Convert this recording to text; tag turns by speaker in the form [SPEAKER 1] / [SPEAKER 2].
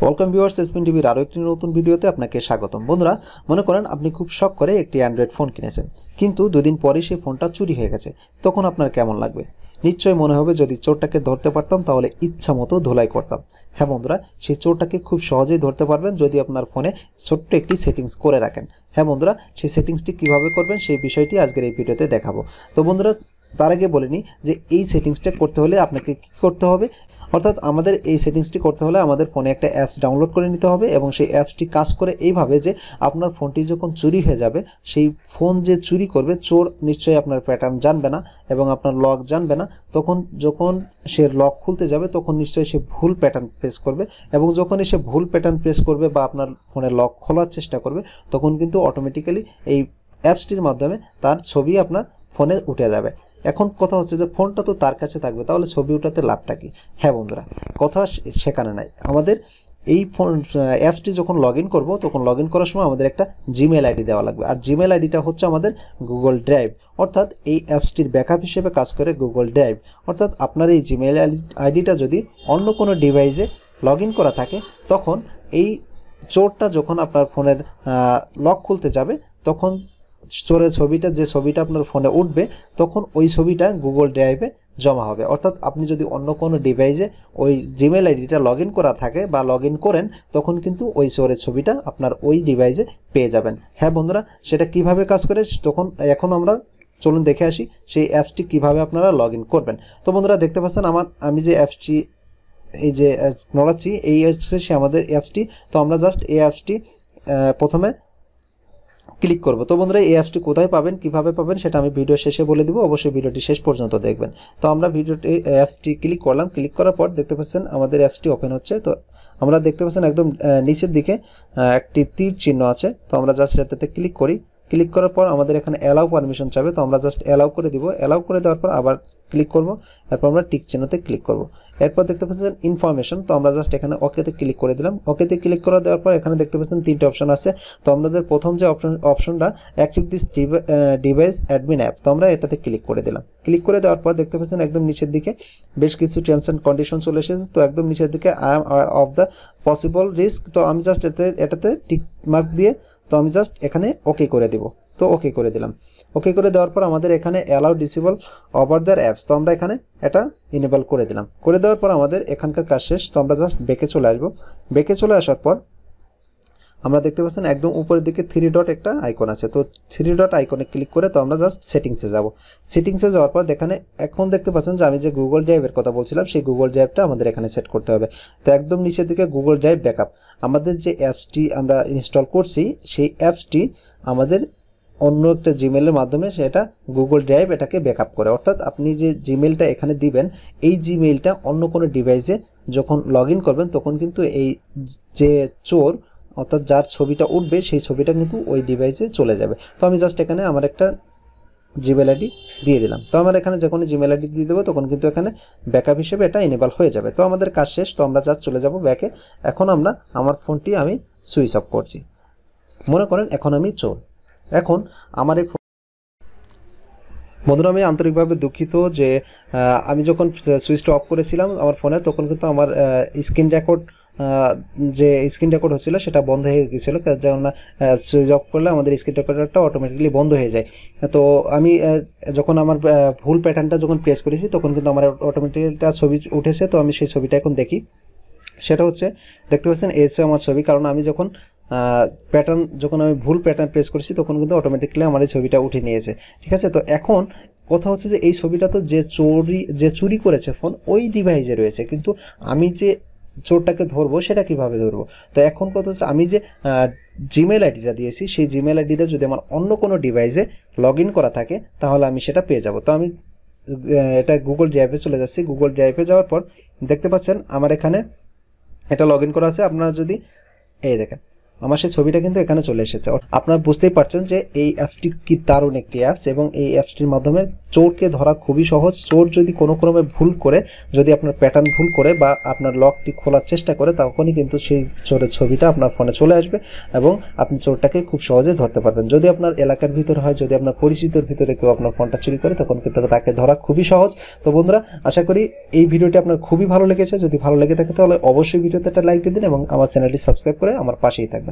[SPEAKER 1] Welcome viewers, এসপিন টিভির আরও একটি নতুন ভিডিওতে আপনাকে স্বাগতম। বন্ধুরা, মনে করেন আপনি খুব শখ করে একটি অ্যান্ড্রয়েড ফোন কিনেছেন, কিন্তু দুদিন পরে সেই ফোনটা চুরি হয়ে গেছে। তখন আপনার কেমন লাগবে? নিশ্চয়ই মনে হবে যদি চোরটাকে ধরতে পারতাম তাহলে ইচ্ছা মতো ধোলাই করতাম। হ্যাঁ বন্ধুরা, সেই চোরটাকে খুব সহজেই ধরতে পারবেন যদি আপনার ফোনে ছোট্ট একটি সেটিংস করে রাখেন। হ্যাঁ বন্ধুরা, সেই সেটিংসটি কীভাবে করবেন সেই বিষয়টি আজকের এই ভিডিওতে দেখাবো। তো বন্ধুরা, তার আগে বলে নিই যে এই সেটিংসটা করতে হলে আপনাকে কী করতে হবে। অর্থাৎ আমাদের এই সেটিংসটি করতে হলে আমাদের ফোনে একটা অ্যাপস ডাউনলোড করে নিতে হবে এবং সেই অ্যাপসটি কাজ করে এইভাবে যে আপনার ফোনটি যখন চুরি হয়ে যাবে, সেই ফোন যে চুরি করবে চোর নিশ্চয়ই আপনার প্যাটার্ন জানবে না এবং আপনার লক জানবে না। তখন যখন সে লক খুলতে যাবে তখন নিশ্চয়ই সে ভুল প্যাটার্ন প্রেস করবে এবং যখনই সে ভুল প্যাটার্ন প্রেস করবে বা আপনার ফোনের লক খোলার চেষ্টা করবে তখন কিন্তু অটোমেটিক্যালি এই অ্যাপসটির মাধ্যমে তার ছবি আপনার ফোনে উঠে যাবে। এখন কথা হচ্ছে যে ফোনটা তো তার কাছে থাকবে, তাহলে ছবি ওঠাতে লাভটা কি? হ্যাঁ বন্ধুরা, কথা সেখানে নাই। আমাদের এই ফোন অ্যাপসটি যখন লগ ইন করবো তখন লগ ইন করার সময় আমাদের একটা জিমেল আইডি দেওয়া লাগবে, আর জিমেল আইডিটা হচ্ছে আমাদের গুগল ড্রাইভ। অর্থাৎ এই অ্যাপসটির ব্যাকআপ হিসেবে কাজ করে গুগল ড্রাইভ। অর্থাৎ আপনার এই জিমেল আইডিটা যদি অন্য কোনো ডিভাইসে লগ ইন করা থাকে, তখন এই চোরটা যখন আপনার ফোনের লক খুলতে যাবে তখন চোরের ছবিটা, যে ছবিটা আপনার ফোনে উঠবে, তখন ওই ছবিটা গুগল ড্রাইভে জমা হবে। অর্থাৎ আপনি যদি অন্য কোনো ডিভাইসে ওই জিমেল আইডিটা লগ ইন করা থাকে বা লগ ইন করেন, তখন কিন্তু ওই চোরের ছবিটা আপনার ওই ডিভাইসে পেয়ে যাবেন। হ্যাঁ বন্ধুরা, সেটা কিভাবে কাজ করে এখন আমরা চলুন দেখে আসি সেই অ্যাপসটি কিভাবে আপনারা লগ ইন করবেন। তো বন্ধুরা, দেখতে পাচ্ছেন আমি যে অ্যাপসটি এই যে নড়াচ্ছি, এই হচ্ছে সে আমাদের অ্যাপসটি। তো আমরা জাস্ট এই অ্যাপসটি প্রথমে ক্লিক করব। তো বন্ধুরা, এই অ্যাপসটি কোথায় পাবেন, কিভাবে পাবেন সেটা আমি ভিডিও শেষে বলে দিব, অবশ্যই ভিডিওটি শেষ পর্যন্ত দেখবেন। তো আমরা অ্যাপসটি ক্লিক করলাম। ক্লিক করার পর দেখতে পাচ্ছেন আমাদের অ্যাপসটি ওপেন হচ্ছে। তো আমরা দেখতে পাচ্ছেন একদম নিচের দিকে একটি তীর চিহ্ন আছে। তো আমরা জাস্ট এটাতে ক্লিক করি। ক্লিক করার পর আমাদের এখানে অ্যালাউ পারমিশন চাবে, তো আমরা জাস্ট অ্যালাউ করে দিব। অ্যালাউ করে দেওয়ার পর আবার ক্লিক করব, এরপর আমরা টিক চিহ্নতে ক্লিক করব। এরপর দেখতে পাচ্ছেন ইনফরমেশন, তো আমরা জাস্ট এখানে ওকেতে ক্লিক করে দিলাম। ওকেতে ক্লিক করে দেওয়ার পর এখানে দেখতে পাচ্ছেন তিনটে অপশন আছে। তো আমাদের প্রথম যে অপশনটা active this device admin app, তো আমরা এটাতে ক্লিক করে দিলাম। ক্লিক করে দেওয়ার পর দেখতে পাচ্ছেন একদম নিচের দিকে বেশ কিছু টার্মস অ্যান্ড কন্ডিশন চলে এসেছে। তো একদম নিচের দিকে I am aware of the possible risk, তো আমি জাস্ট এটাতে টিক মার্ক দিয়ে তো আমি জাস্ট এখানে ওকে করে দেব। তো ওকে করে দিলাম। ওকে করে দেওয়ার পর আমাদের এখানে allow disable over the apps, তো আমরা এখানে এটা ইনেবল করে দিলাম। করে দেওয়ার পর আমাদের এখানকার কাজ শেষ। তো আমরা জাস্ট ব্যাকে চলে আসবো। ব্যাকে চলে আসার পর আমরা দেখতে পাচ্ছেন একদম উপরের দিকে 3 ডট একটা আইকন আছে। তো 3 ডট আইকনে ক্লিক করে তো আমরা জাস্ট সেটিংসে যাব। সেটিংসে যাওয়ার পর এখন দেখতে পাচ্ছেন যে আমি যে গুগল ড্রাইভের কথা বলছিলাম সেই গুগল ড্রাইভটা আমাদের এখানে সেট করতে হবে। তো একদম নিচের দিকে গুগল ড্রাইভ ব্যাকআপ, আমাদের যে অ্যাপসটি আমরা ইনস্টল করছি সেই অ্যাপসটি আমাদের অন্য একটা জিমেলের মাধ্যমে সেটা গুগল ড্রাইভ এটাকে ব্যাকআপ করে। অর্থাৎ আপনি যে জিমেলটা এখানে দিবেন, এই জিমেলটা অন্য কোনো ডিভাইসে যখন লগ ইন করবেন তখন কিন্তু এই যে চোর, অর্থাৎ যার ছবিটা উঠবে সেই ছবিটা কিন্তু ওই ডিভাইসে চলে যাবে। তো আমি জাস্ট এখানে আমার একটা জিমেল আইডি দিয়ে দিলাম। তো আমার এখানে যখন জিমেল আইডি দিয়ে দেবো তখন কিন্তু এখানে ব্যাকআপ হিসেবে এটা এনেবল হয়ে যাবে। তো আমাদের কাজ শেষ। তো আমরা জাস্ট চলে যাব ব্যাকে। এখন আমার ফোনটি আমি সুইচ অফ করছি। মনে করেন এখন আমি চোর। এখন আমার এই বন্ধুরা, আমি আন্তরিকভাবে দুঃখিত যে আমি যখন সুইচটা অফ করেছিলাম আমার ফোনে তখন কিন্তু আমার স্ক্রিন রেকর্ড হচ্ছিলো সেটা বন্ধ হয়ে গেছিলো, যেমন সুইচ অফ করলে আমাদের স্ক্রিন রেকর্ডারটা অটোমেটিক্যালি বন্ধ হয়ে যায়। তো আমি যখন আমার ভুল প্যাটার্নটা যখন প্রেস করেছি তখন কিন্তু আমার অটোমেটিক্যালি একটা ছবি উঠেছে। তো আমি সেই ছবিটা এখন দেখি। সেটা হচ্ছে দেখতে পাচ্ছেন এই হচ্ছে আমার ছবি, কারণ আমি যখন আমি ভুল প্যাটার্ন প্রেস করেছি তখন কিন্তু অটোমেটিক্যালি আমার এই ছবিটা উঠে নিয়েছে। ঠিক আছে, তো এখন কথা হচ্ছে যে এই ছবিটা তো যে চুরি করেছে ফোন ওই ডিভাইসে রয়েছে, কিন্তু আমি যে চোরটাকে ধরবো সেটা কিভাবে ধরবো? তো এখন কথা হচ্ছে আমি যে জিমেল আইডিটা দিয়েছি সেই জিমেল আইডিটা যদি আমার অন্য কোনো ডিভাইসে লগ ইন করা থাকে তাহলে আমি সেটা পেয়ে যাব। তো আমি এটা গুগল ড্রাইভে চলে যাচ্ছি। গুগল ড্রাইভে যাওয়ার পর দেখতে পাচ্ছেন আমার এখানে এটা লগ ইন করা আছে। আপনারা যদি এই দেখেন আমার সেই ছবিটা কিন্তু এখানে চলে এসেছে। আপনারা বুঝতেই পারছেন যে এই অ্যাপসটি কি দারুণ একটি অ্যাপস, এবং এই অ্যাপসটির মাধ্যমে চোরকে ধরা খুবই সহজ। চোর যদি কোনো ক্রমে ভুল করে, যদি আপনার প্যাটার্ন ভুল করে বা আপনার লকটি খোলার চেষ্টা করে, তখনই কিন্তু সেই চোরের ছবিটা আপনার ফোনে চলে আসবে এবং আপনি চোরটাকে খুব সহজে ধরতে পারবেন। যদি আপনার এলাকার ভিতরে হয়, যদি আপনার পরিচিতর ভিতরে কেউ আপনার ফোনটা চুরি করে, তখন কিন্তু তাকে ধরা খুবই সহজ। তো বন্ধুরা, আশা করি এই ভিডিওটি আপনার খুবই ভালো লেগেছে। যদি ভালো লেগে থাকে তাহলে অবশ্যই ভিডিওতে একটা লাইক দিয়ে দিন এবং আমার চ্যানেলটি সাবস্ক্রাইব করে আমার পাশেই থাকবেন।